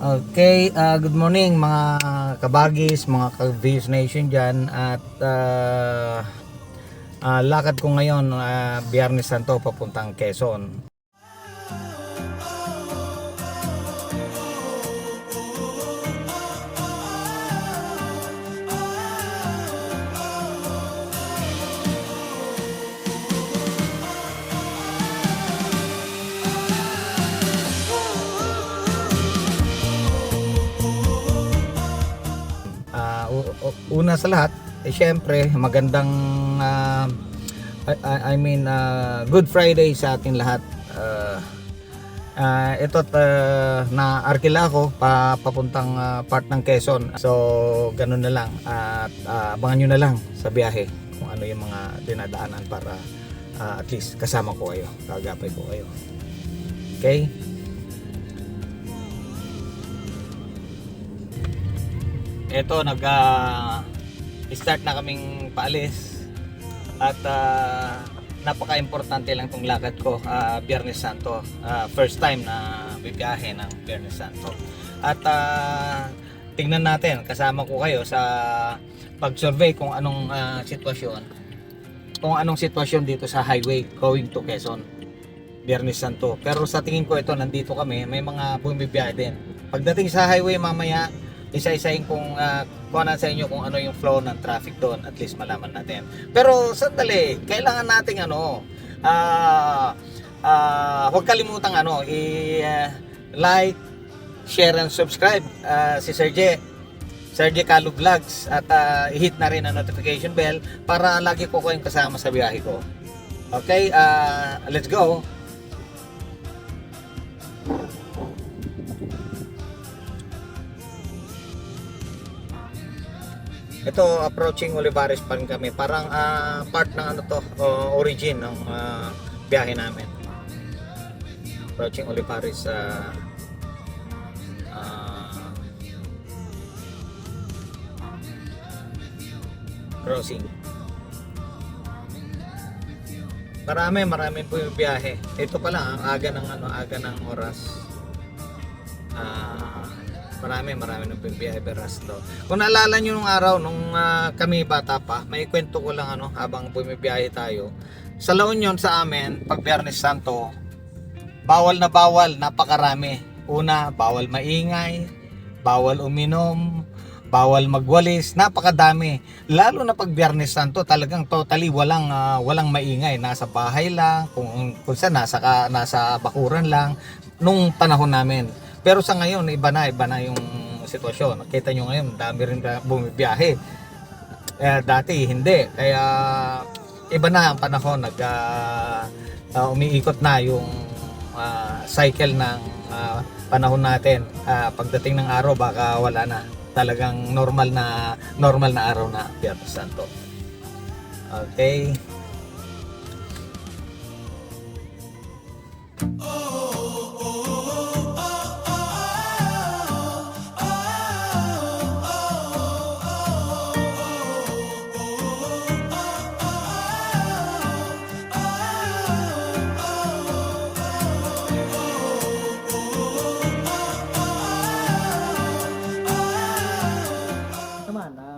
Okay, good morning mga kabagis, mga ka-Views Nation dyan. At lakad ko ngayon, Biyernes Santo, papuntang Quezon. Una sa lahat, syempre magandang Good Friday sa atin lahat. Na arkila ako papuntang part ng Quezon. So ganun na lang, at abangan nyo na lang sa biyahe kung ano yung mga dinadaanan para at least kasama ko kayo, kagapay ko kayo. Okay? Eto, start na kaming paalis at napaka-importante lang tong lakad ko, Biyernes Santo. First time na bibiyahe ng Biyernes Santo. At tingnan natin, kasama ko kayo sa pag-survey kung anong sitwasyon dito sa highway going to Quezon, Biyernes Santo. Pero sa tingin ko ito, nandito kami, may mga bumibiyahe din. Pagdating sa highway mamaya, isa-isahin kung kuhanan sa inyo kung ano yung flow ng traffic doon, at least malaman natin. Pero sandali, kailangan nating huwag kalimutang i-like, share and subscribe si Serge Kalu Vlogs, at i-hit na rin ang notification bell para lagi ko kayong kasama sa biyahe ko. Okay, let's go. Ito, approaching Olivares pa rin kami. Parang part ng origin ng biyahe namin. Approaching Olivares crossing. Marami po yung biyahe. Ito pa lang ang aga ng oras. Marami nang bibiyahe Berasto. Kung naalala nyo nung araw nung kami bata pa, may kwento ko lang habang bumibiyahe tayo. Sa La Union sa amin, pag Biyernes Santo, bawal, napakarami. Una, bawal maingay, bawal uminom, bawal magwalis, napakadami. Lalo na pag Biyernes Santo, talagang totally walang maingay. Nasa bahay lang, kung saan nasa bakuran lang nung panahon namin. Pero sa ngayon, iba na yung sitwasyon. Nakita nyo ngayon, dami rin bumibiyahe. Dati, hindi. Kaya, iba na ang panahon. Umiikot na yung cycle ng panahon natin. Pagdating ng araw, baka wala na. Talagang normal na araw na Biyernes Santo. Okay.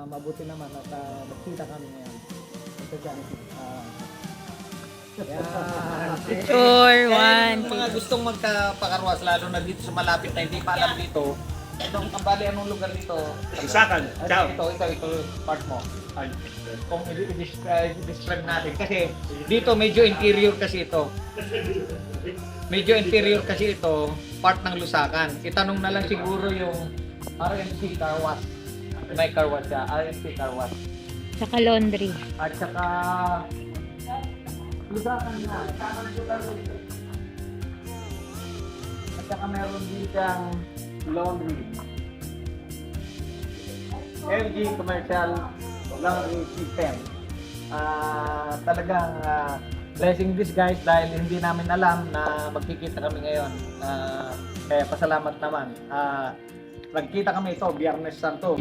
Mabuti naman at magkita kami ngayon. Ito dyan. Picture, one, Mga gustong magpakarwas, lalo na dito sa malapit na hindi pa alam dito. Itong kambali, anong lugar dito? Isakan. Ciao. Ito part mo. Kung i-describe natin. Kasi dito medyo interior kasi ito. Part ng Lusakan. Itanong na lang siguro yung RMC Car Wash. May car wash siya, RMC Car Wash. saka laundry. At saka Lusakan na. At saka meron din siyang laundry. LG Commercial Laundry System. Talagang blessing this guys dahil hindi namin alam na magkikita kami ngayon. Kaya pasalamat naman. Nagkita kami ito, Biyernes Santo.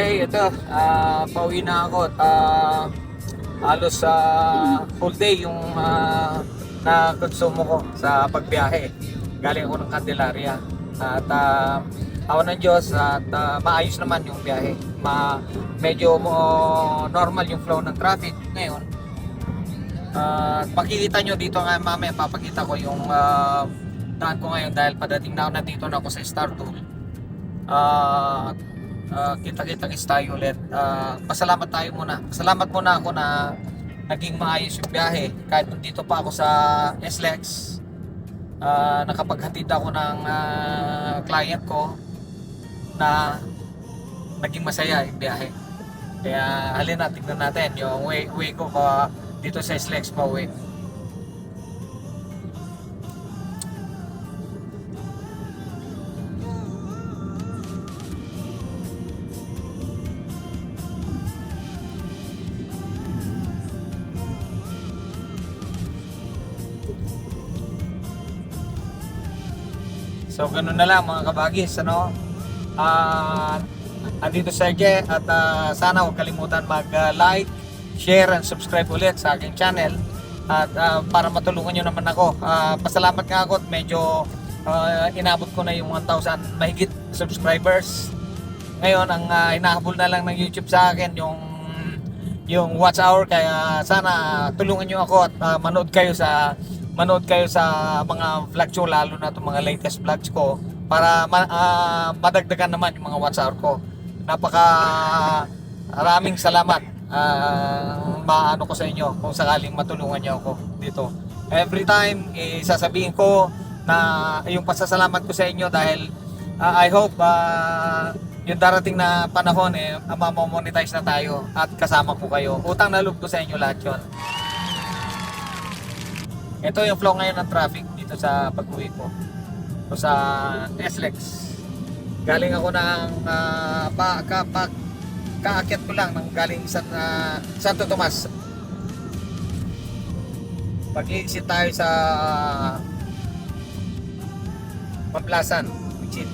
Okay, ito. Pauwi na ako at halos full day yung na-consume ko sa pagbiyahe. Galing ako ng Candelaria. At awan ng Diyos at maayos naman yung biyahe. Medyo normal yung flow ng traffic ngayon. At makikita nyo dito nga mamaya papakita ko yung daan ko ngayon dahil padating na ako, nandito na ako sa Star Tool. Kita-kita-kits tayo ulit. Pasalamat tayo muna. Pasalamat muna ako na naging maayos yung biyahe. Kahit nandito pa ako sa SLEX, nakapaghatid ako ng client ko na naging masaya yung biyahe. Kaya halina, tignan natin yung way ko dito sa SLEX pa uwi. So ganun na lang mga kabagis, ano? Andito Serge at sana huwag kalimutan mag-like, share and subscribe ulit sa aking channel at para matulungan nyo naman ako. Pasalamat nga ako at medyo inabot ko na yung 1,000 mahigit subscribers. Ngayon ang hinahabol na lang ng YouTube sa akin yung watch hour, kaya sana tulungan nyo ako at manood kayo sa mga vlog ko, lalo na itong mga latest vlogs ko para madagdagan naman yung mga watch hour ko. Maraming salamat. Maano ko sa inyo kung sakaling matulungan niyo ako dito. Every time sasabihin ko na yung pasasalamat ko sa inyo dahil I hope yung darating na panahon mamamonetize na tayo at kasama ko kayo. Utang na loob ko sa inyo lahat yun. Ito yung flow ngayon ng traffic dito sa pag-uwi ko. O sa SLEX. Galing ako ng kaakyat ko lang ng galing Santo Tomas. Pag-i-exit tayo sa Pamplasan, Pichit.